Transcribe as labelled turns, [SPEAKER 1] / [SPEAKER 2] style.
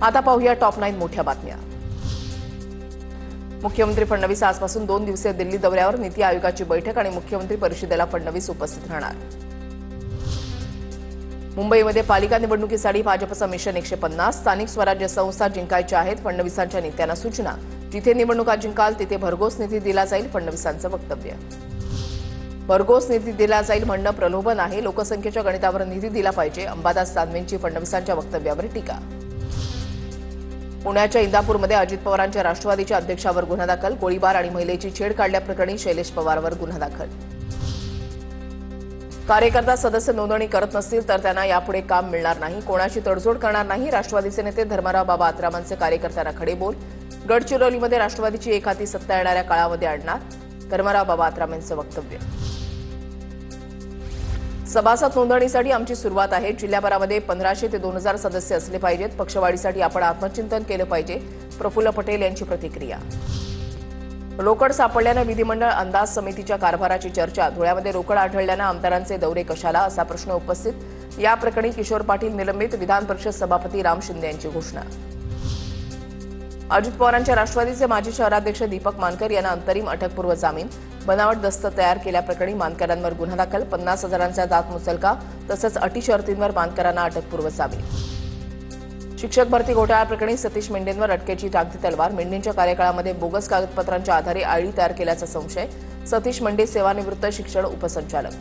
[SPEAKER 1] आता पाहूया टॉप 9 मोठ्या बातम्या। मुख्यमंत्री फडणवीस आजपासून 2 दिवसीय दिल्ली दौऱ्यावर। नीती आयोगाची बैठक आणि मुख्यमंत्री परिषदेला फडणवीस उपस्थित राहणार। मुंबईमध्ये पालिका निवडणुकीसाठी भाजपचा मिशन 150। स्थानिक स्वराज्य संस्था जिंकायच्या आहेत, फडणवीसांच्या नेत्यांना सूचना। जिथे निवडणुका जिंकाल तिथे भरघोस निधी दिला जाईल, फडणवीसांचं वक्तव्य। भरघोस निधी दिला जाईल म्हणणं प्रलोभन आहे, लोकसंख्येच्या गणितावर निधी दिला पाहिजे। अंबादास दानवेंची फडणवीसांच्या वक्तव्यावर टीका। पुण्याच्या इंदापूरमध्ये अजित पवारांच्या राष्ट्रवादीच्या अध्यक्षावर गुन्हा दाखल। गोळीबार आणि महिलेची छेड काढल्याप्रकरणी शैलेश पवारवर गुन्हा दाखल। कार्यकर्ता सदस्य नोंदणी करत नसतील तर त्यांना यापुढे काम मिळणार नाही, कोणाची तडजोड करणार नाही। राष्ट्रवादीचे नेते धर्मराव बाबा आत्रामांचे कार्यकर्त्यांना खडे बोल। गडचिरोलीमध्ये राष्ट्रवादीची एकाती सत्ता येणाऱ्या काळामध्ये आणणार, धर्मराव बाबा आत्रामांचं वक्तव्य। सभासद नोंदणीसाठी आमची सुरुवात आहे। जिल्ह्याभरामध्ये 1500 ते 2000 सदस्य असले पाहिजेत। पक्षवाढीसाठी आपण आत्मचिंतन केलं पाहिजे, प्रफुल्ल पटेल यांची प्रतिक्रिया। रोकड सापडल्यानं विधिमंडळ अंदाज समितीच्या कारभाराची चर्चा। धुळ्यामध्ये रोकड आढळल्यानं आमदारांचे दौरे कशाला, असा प्रश्न उपस्थित। या प्रकरणी किशोर पाटील निलंबित, विधान परिषद सभापती राम शिंदे यांची घोषणा। अजित पवारांच्या राष्ट्रवादीचे माजी शहराध्यक्ष दीपक मानकर यांना अंतरिम अटकपूर्व जामीन। बनावट दस्त तयार केल्याप्रकरणी मानकरांवर गुन्हा दाखल। 50,000चा जात मुचलका तसंच अटी शर्तींवर मानकरांना अटकपूर्व जामीन। शिक्षक भरती घोटाळ्याप्रकरणी सतीश मेंढेंवर अटकेची टाकती तलवार। मेंढेंच्या कार्यकाळामध्ये बोगस कागदपत्रांच्या आधारे आयडी तयार केल्याचा संशय। सतीश मेंढे सेवानिवृत्त शिक्षण उपसंचालक।